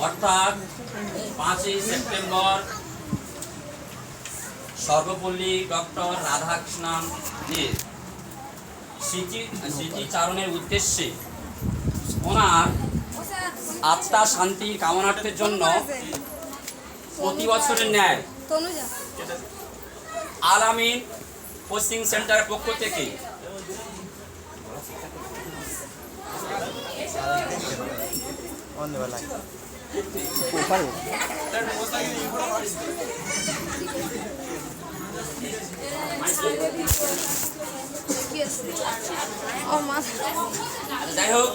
অর্থাৎ 5ই September Sarvepalli doctor রাধাকৃষ্ণনের স্মৃতিচারণের উদ্দেশ্যে ওনার আত্মা শান্তি কামনার্থের জন্য প্রতি বছরের ন্যায় আল আমিন কোচিং সেন্টারের পক্ষ থেকে যাই হোক,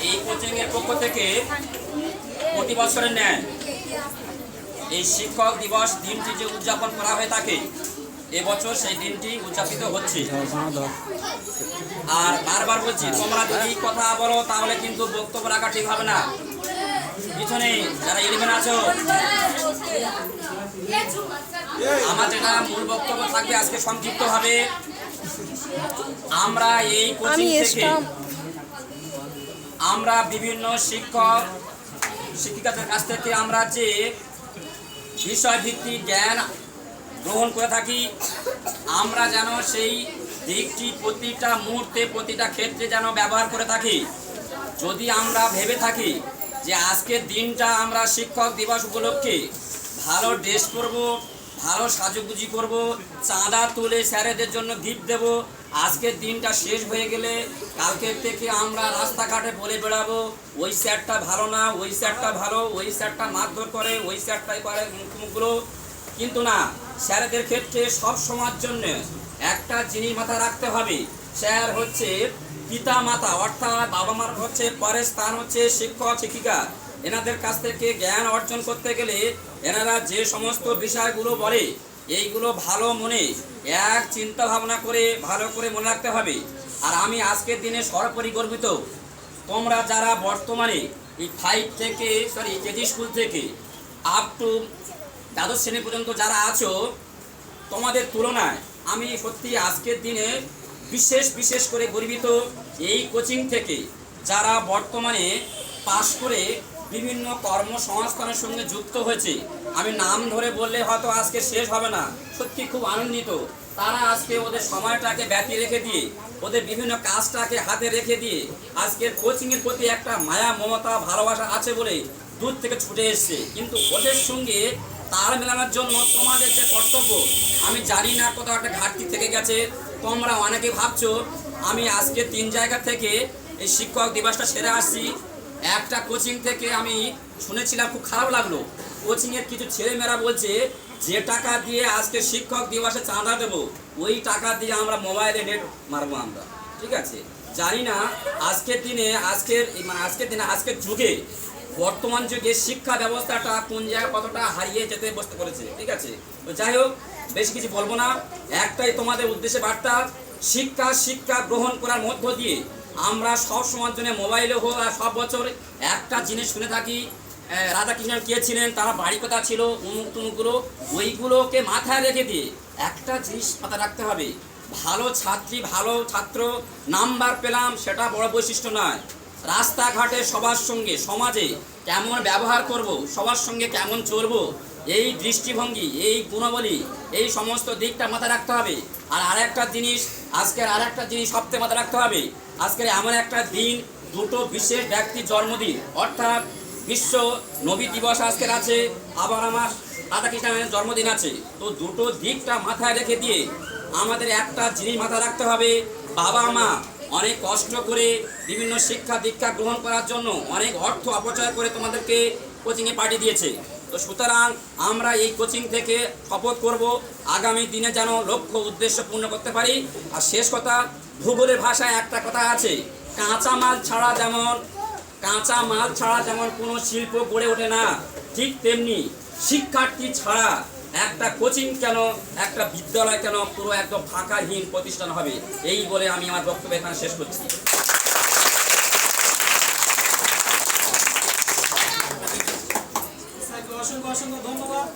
এই কোচিং এর পক্ষ থেকে প্রতি বছরের ন্যায় এই শিক্ষক দিবস দিনটি যে উদযাপন করা হয়ে থাকে, এবছর সেই দিনটি উদযাপিত হচ্ছে। আর বারবার বলছি, তোমরা যদি কথা বলো তাহলে কিন্তু বক্তব্য রাখা ঠিক হবে না। পিছনে যারা 11 আছো, আমার যেটা মূল বক্তব্য থাকবে আজকে সংক্ষিপ্ত হবে। আমরা এই কোচিং থেকে আমরা বিভিন্ন শিক্ষক শিক্ষিকাদের কাছ থেকে আমরা যে বিষয়ভিত্তিক জ্ঞান গ্রহণ করে থাকি, আমরা যেন সেই দিকটি প্রতিটা মুহূর্তে প্রতিটা ক্ষেত্রে যেন ব্যবহার করে থাকি। যদি আমরা ভেবে থাকি যে আজকের দিনটা আমরা শিক্ষক দিবস উপলক্ষে ভালো ড্রেস করব, ভালো সাজুগুজি করব, চাঁদা তুলে স্যারেদের জন্য গিফট দেব, আজকের দিনটা শেষ হয়ে গেলে কালকের থেকে আমরা রাস্তাঘাটে বলে বেড়াবো ওই স্যারটা ভালো না, ওই স্যারটা ভালো, ওই স্যারটা মারধর করে, ওই স্যারটাই করে মুখগুলো। কিন্তু না, স্যারেদের ক্ষেত্রে সব সময়ের জন্য একটা জিনিস মাথায় রাখতে হবে, স্যার হচ্ছে পিতা মাতা, অর্থাৎ বাবা মার হচ্ছে পরের স্থান হচ্ছে শিক্ষক শিক্ষিকা। এনাদের কাছ থেকে জ্ঞান অর্জন করতে গেলে এনারা যে সমস্ত বিষয়গুলো বলে এইগুলো ভালো মনে এক চিন্তা ভাবনা করে ভালো করে মনে রাখতে হবে। আর আমি আজকের দিনে সর্বোপরি গর্বিত, তোমরা যারা বর্তমানে এই 5 থেকে কেজি স্কুল থেকে আপ টু দ্বাদশ শ্রেণী পর্যন্ত যারা আছো, তোমাদের তুলনায় আমি সত্যি আজকের দিনে বিশেষ করে গর্বিত। এই কোচিং থেকে যারা বর্তমানে পাশ করে বিভিন্ন কর্মসংস্থানের সঙ্গে যুক্ত হয়েছে, আমি নাম ধরে বললে হয়তো আজকে শেষ হবে না, সত্যি খুব আনন্দিত। তারা আজকে ওদের সময়টাকে ব্যতি রেখে দিয়ে, ওদের বিভিন্ন কাজটাকে হাতে রেখে দিয়ে আজকের কোচিংয়ের প্রতি একটা মায়া মমতা ভালোবাসা আছে বলে দূর থেকে ছুটে এসছে। কিন্তু ওদের সঙ্গে তাল মেলানোর জন্য তোমাদের যে কর্তব্য, আমি জানি না কোথাও একটা ঘাটতি থেকে গেছে। তোমরা অনেকে ভাবছো আমি আজকে 3 জায়গা থেকে এই শিক্ষক দিবসটা সেরে আসছি। একটা কোচিং থেকে আমি শুনেছিলাম, খুব খারাপ লাগলো, কোচিংয়ের কিছু ছেলেমেয়েরা বলছে যে টাকা দিয়ে আজকে শিক্ষক দিবসে চাঁদা দেবো, ওই টাকা দিয়ে আমরা মোবাইলে নেট মারবো আমরা। ঠিক আছে, জানি না আজকের দিনে আজকের যুগে বর্তমান যুগে শিক্ষা ব্যবস্থাটা কোন জায়গায় কতটা হারিয়ে যেতে বসতে করেছে। ঠিক আছে, তো যাই হোক, বেশি কিছু বলবো না। একটাই তোমাদের উদ্দেশ্যে বার্তা, শিক্ষা গ্রহণ করার মধ্য দিয়ে আমরা সব সময়ের জন্য মোবাইলে হোক আর সব বছর একটা জিনিস শুনে থাকি, রাধাকৃষ্ণন কে ছিলেন, তারা বাড়ি কথা ছিল, তুমুকগুলো, ওইগুলোকে মাথায় রেখে দিয়ে একটা জিনিস মাথায় রাখতে হবে, ভালো ছাত্রী ভালো ছাত্র নাম্বার পেলাম সেটা বড় বৈশিষ্ট্য নয়। রাস্তাঘাটে সবার সঙ্গে সমাজে কেমন ব্যবহার করব, সবার সঙ্গে কেমন চলবো, এই দৃষ্টিভঙ্গি, এই গুণাবলী, এই সমস্ত দিকটা মাথায় রাখতে হবে। আর আরেকটা জিনিস সবথেকে মাথায় রাখতে হবে, আজকের এমন একটা দিন, দুটো বিশেষ ব্যক্তির জন্মদিন, অর্থাৎ বিশ্ব নবী দিবস আজকের আছে, আবার আমার রাধাকৃষ্ণের জন্মদিন আছে। তো দুটো দিকটা মাথায় রেখে দিয়ে আমাদের একটা জিনিস মাথায় রাখতে হবে, বাবা মা অনেক কষ্ট করে বিভিন্ন শিক্ষা দীক্ষা গ্রহণ করার জন্য অনেক অর্থ অপচয় করে তোমাদেরকে কোচিংয়ে পাঠিয়ে দিয়েছে। তো সুতরাং আমরা এই কোচিং থেকে শপথ করব আগামী দিনে যেন লক্ষ্য উদ্দেশ্য পূর্ণ করতে পারি। আর শেষ কথা, ভূগোলের ভাষায় একটা কথা আছে, কাঁচা মাল ছাড়া যেমন কোনো শিল্প গড়ে ওঠে না, ঠিক তেমনি শিক্ষার্থী ছাড়া একটা কোচিং কেন, একটা বিদ্যালয় কেন পুরো একদম ফাঁকাহীন প্রতিষ্ঠান হবে। এই বলে আমি আমার বক্তব্য এখানে শেষ করছি। অসংখ্য ধন্যবাদ।